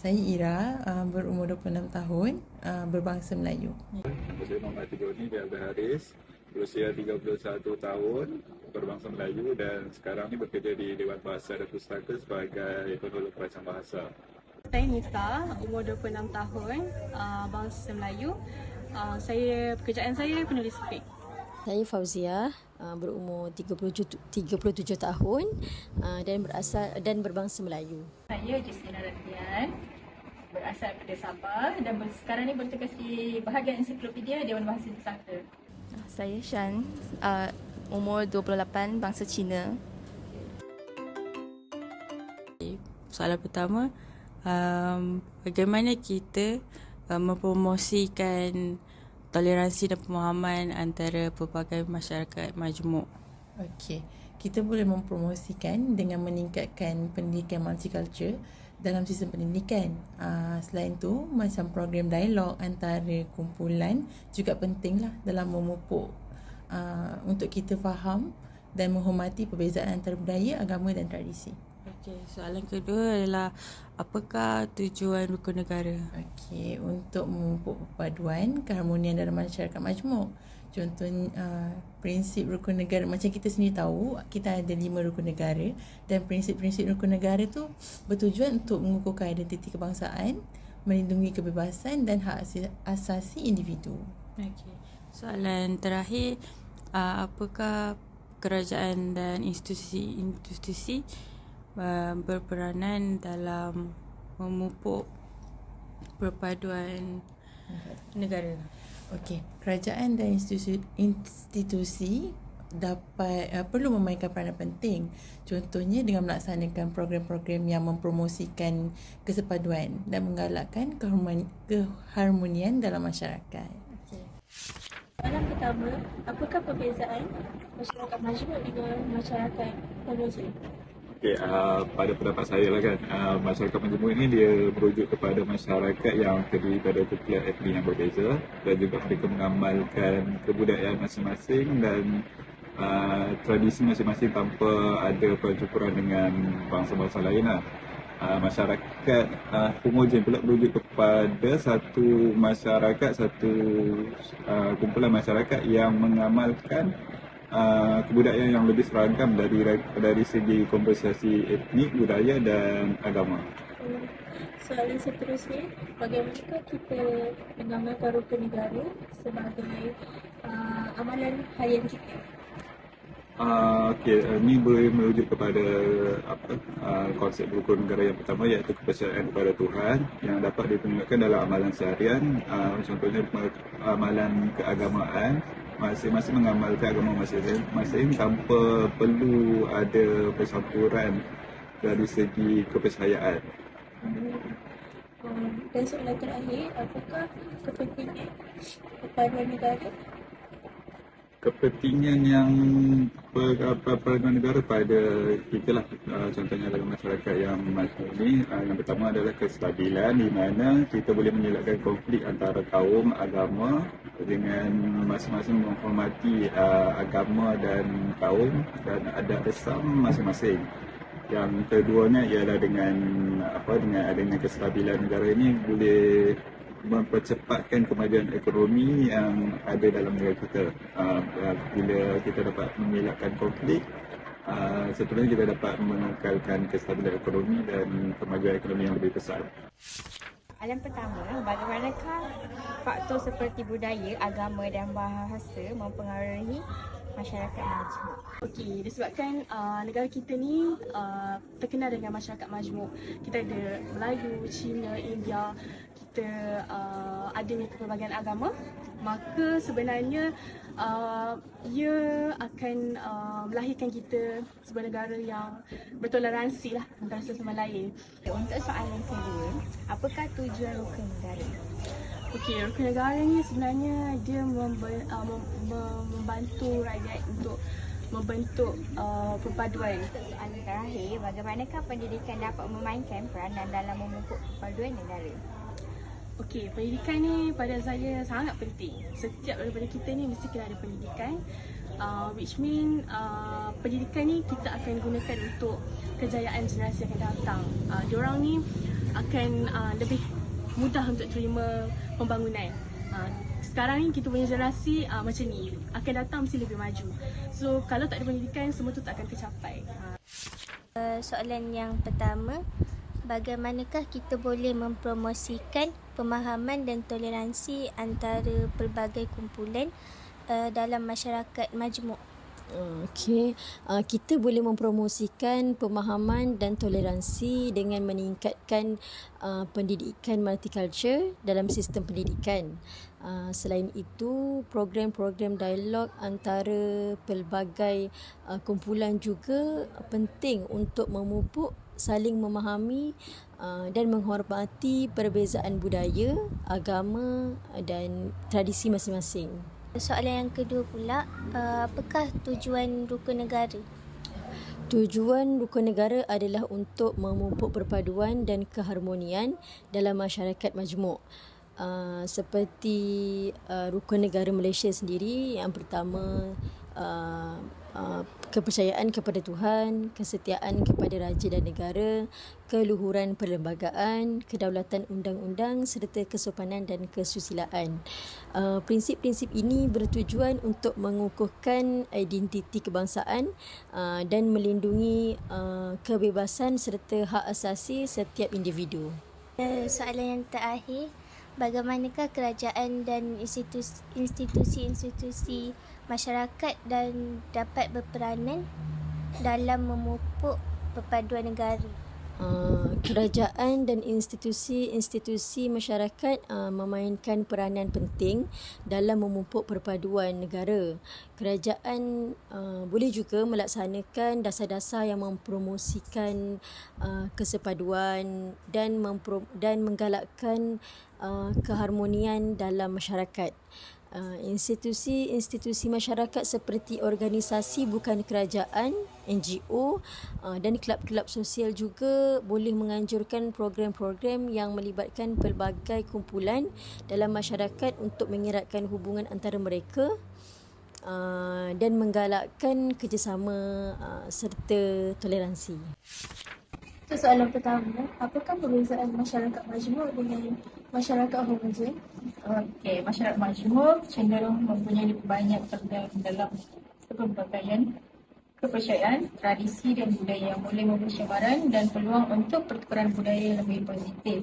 Saya Ira, berumur 26 tahun, berbangsa Melayu. Nama saya Muhammad Tijoni bin Abdul Haris, berusia 31 tahun, berbangsa Melayu dan sekarang ni bekerja di Dewan Bahasa dan Pustaka sebagai penolong perancang bahasa. Saya Nisa, umur 26 tahun, bangsa Melayu. Pekerjaan saya penulis skrip. Saya Fauzia, berumur 37 tahun dan berbangsa Melayu. Saya Justina Rafian, berasal dari Sabah dan sekarang ni bertugas di bahagian ensiklopedia Dewan Bahasa Pusaka. Saya Shan, umur 28, bangsa Cina. Soalan pertama, bagaimana kita mempromosikan toleransi dan pemahaman antara pelbagai masyarakat majmuk? Okey, kita boleh mempromosikan dengan meningkatkan pendidikan multicultural dalam sistem pendidikan. Selain tu, macam program dialog antara kumpulan juga pentinglah dalam memupuk untuk kita faham dan menghormati perbezaan antara budaya, agama dan tradisi. Okey, soalan kedua adalah apakah tujuan rukun negara? Okey, untuk memupuk perpaduan keharmonian dalam masyarakat majmuk. Contohnya prinsip rukun negara, macam kita sendiri tahu, kita ada 5 rukun negara dan prinsip-prinsip rukun negara tu bertujuan untuk mengukuhkan identiti kebangsaan, melindungi kebebasan dan hak asasi individu. Okey. Soalan terakhir, apakah kerajaan dan institusi berperanan dalam memupuk perpaduan negara? Okey, kerajaan dan institusi dapat perlu memainkan peranan penting. Contohnya dengan melaksanakan program-program yang mempromosikan kesepaduan dan menggalakkan keharmonian dalam masyarakat. Soalan pertama, apakah perbezaan masyarakat majmuk dengan masyarakat homogen? Okay, pada pendapat saya lah kan, masyarakat majmuk ini dia merujuk kepada masyarakat yang terdiri pada kumpulan etnik yang berbeza dan juga mereka mengamalkan kebudayaan masing-masing dan tradisi masing-masing tanpa ada percampuran dengan bangsa-bangsa lain lah. Masyarakat homogen pula merujuk kepada satu kumpulan masyarakat yang mengamalkan kebudayaan yang lebih seragam dari segi kompensasi etnik, budaya dan agama. Soalan seterusnya, bagaimanakah kita mengamalkan rukun negara sebagai amalan harian kita? Ini boleh merujuk kepada konsep rukun negara yang pertama, iaitu kepercayaan kepada Tuhan yang dapat ditunjukkan dalam amalan seharian. Contohnya amalan keagamaan, masing-masing mengamalkan agama masing-masing tanpa perlu ada percampuran dari segi kepercayaan. Dan soalan terakhir, apakah kepentingan perpaduan negara? Kepentingan yang perpaduan negara pada kita lah, contohnya dalam masyarakat yang majmuk ni, yang pertama adalah kestabilan di mana kita boleh menyelakkan konflik antara kaum, agama dengan masing-masing menghormati agama dan kaum dan adat Islam masing-masing. Yang keduanya ialah dengan adanya kestabilan negara ini boleh mempercepatkan kemajuan ekonomi yang ada dalam negara kita. Bila kita dapat mengelakkan konflik, seterusnya kita dapat mengekalkan kestabilan ekonomi dan kemajuan ekonomi yang lebih besar. Soalan pertama, bagaimanakah faktor seperti budaya, agama dan bahasa mempengaruhi masyarakat majmuk? Okey, disebabkan negara kita ni terkenal dengan masyarakat majmuk. Kita ada Melayu, Cina, India, kita adanya kepelbagaian agama, maka sebenarnya ia akan melahirkan kita sebagai negara yang bertoleransi lah antara sesama lain. Untuk soalan kedua, apakah tujuan rukun negara? Okey, rukun negara ni sebenarnya dia membantu rakyat untuk membentuk perpaduan. Soalan terakhir, bagaimanakah pendidikan dapat memainkan peranan dalam memupuk perpaduan negara? Okey, pendidikan ni pada saya sangat penting. Setiap daripada kita ni mesti kena ada pendidikan. Which mean pendidikan ni kita akan gunakan untuk kejayaan generasi yang akan datang. Diorang ni akan lebih mudah untuk terima pembangunan. Sekarang ni kita punya generasi macam ni, akan datang mesti lebih maju. So kalau tak ada pendidikan, semua tu tak akan tercapai. Soalan yang pertama, bagaimanakah kita boleh mempromosikan pemahaman dan toleransi antara pelbagai kumpulan dalam masyarakat majmuk? Kita boleh mempromosikan pemahaman dan toleransi dengan meningkatkan pendidikan multicultural dalam sistem pendidikan. Selain itu, program-program dialog antara pelbagai kumpulan juga penting untuk memupuk saling memahami dan menghormati perbezaan budaya, agama dan tradisi masing-masing. Soalan yang kedua pula, apakah tujuan rukun negara? Tujuan rukun negara adalah untuk memupuk perpaduan dan keharmonian dalam masyarakat majmuk. Seperti rukun negara Malaysia sendiri, yang pertama kepercayaan kepada Tuhan, kesetiaan kepada raja dan negara, keluhuran perlembagaan, kedaulatan undang-undang serta kesopanan dan kesusilaan. Prinsip-prinsip ini bertujuan untuk mengukuhkan identiti kebangsaan dan melindungi kebebasan serta hak asasi setiap individu. Soalan yang terakhir, bagaimanakah kerajaan dan institusi-institusi masyarakat dan dapat berperanan dalam memupuk perpaduan negara? Kerajaan dan institusi-institusi masyarakat memainkan peranan penting dalam memupuk perpaduan negara. Kerajaan boleh juga melaksanakan dasar-dasar yang mempromosikan kesepaduan dan menggalakkan keharmonian dalam masyarakat. Institusi-institusi masyarakat seperti organisasi bukan kerajaan, NGO dan kelab-kelab sosial juga boleh menganjurkan program-program yang melibatkan pelbagai kumpulan dalam masyarakat untuk mengeratkan hubungan antara mereka dan menggalakkan kerjasama serta toleransi. Untuk soalan pertama, apakah perbezaan masyarakat majmuk dengan masyarakat homogen? Okey, masyarakat majmuk cenderung mempunyai lebih banyak dalam pelbagaian kepercayaan, tradisi dan budaya yang boleh memberi cabaran dan peluang untuk pertukaran budaya yang lebih positif.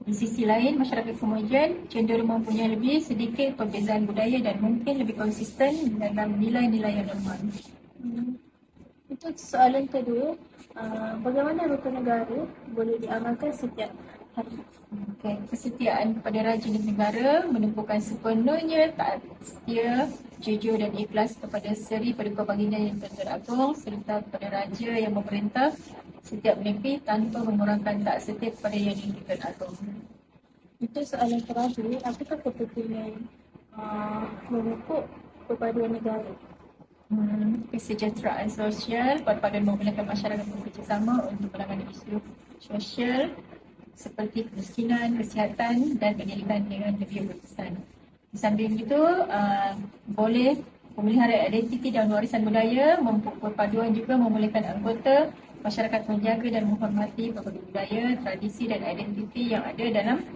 Di sisi lain, masyarakat homogen cenderung mempunyai lebih sedikit perbezaan budaya dan mungkin lebih konsisten dalam nilai-nilai yang normal. Untuk soalan kedua, bagaimana rukun negara boleh diamalkan setiap hari? Kesetiaan kepada raja dan negara menumpukan sepenuhnya taat setia, jujur dan ikhlas kepada Seri Paduka Baginda yang Teragung serta kepada raja yang memerintah setiap negeri tanpa mengurangkan taat setia kepada Yang Teragung. Untuk soalan terakhir, apakah kepentingan memupuk perpaduan negara? Kesejahteraan sosial, perpaduan membolehkan masyarakat bekerjasama untuk menangani isu sosial seperti kemiskinan, kesihatan dan pendidikan dengan lebih berkesan. Di samping itu, boleh memelihara identiti dan warisan budaya, memupuk perpaduan juga membolehkan anggota masyarakat menjaga dan menghormati pelbagai budaya, tradisi dan identiti yang ada dalam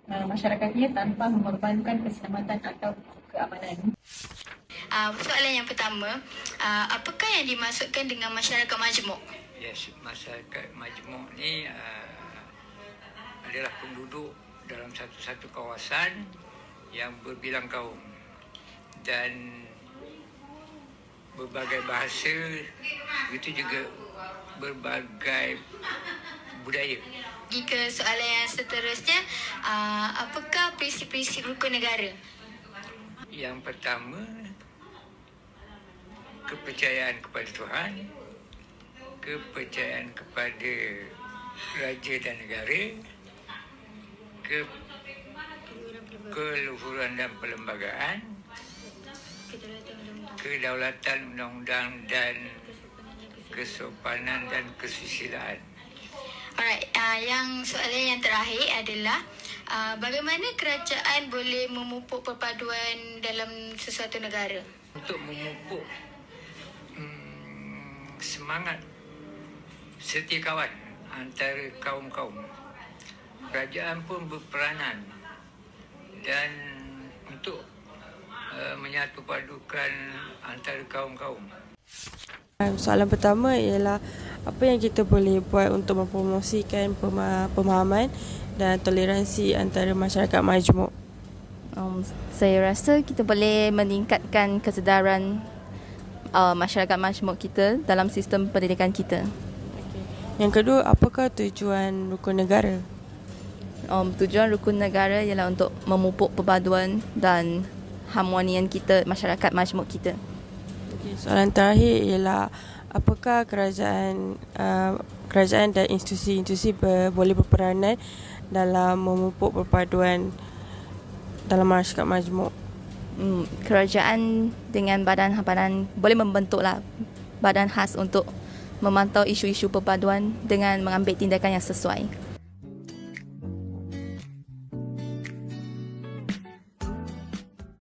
masyarakatnya tanpa mengorbankan keselamatan atau keamanan. Soalan yang pertama, apakah yang dimaksudkan dengan masyarakat majmuk? Yes, masyarakat majmuk ni adalah penduduk dalam satu kawasan yang berbilang kaum dan berbagai bahasa, itu juga berbagai budaya. Jika soalan yang seterusnya, apakah prinsip-prinsip rukun negara? Yang pertama, kepercayaan kepada Tuhan, kepercayaan kepada raja dan negara, keluhuran dan perlembagaan, kedaulatan undang-undang dan kesopanan dan kesusilaan. Alright, yang soalan yang terakhir adalah bagaimana kerajaan boleh memupuk perpaduan dalam sesuatu negara? Untuk memupuk semangat setia kawan antara kaum-kaum, kerajaan pun berperanan dan untuk menyatupadukan antara kaum-kaum. Soalan pertama ialah apa yang kita boleh buat untuk mempromosikan pemahaman dan toleransi antara masyarakat majmuk? Saya rasa kita boleh meningkatkan kesedaran masyarakat majmuk kita dalam sistem pendidikan kita. Yang kedua, apakah tujuan rukun negara? Tujuan rukun negara ialah untuk memupuk perpaduan dan harmonian kita, masyarakat majmuk kita. Soalan terakhir ialah apakah kerajaan dan institusi-institusi boleh berperanan dalam memupuk perpaduan dalam masyarakat majmuk? Kerajaan dengan badan boleh membentuklah badan khas untuk memantau isu-isu perpaduan dengan mengambil tindakan yang sesuai.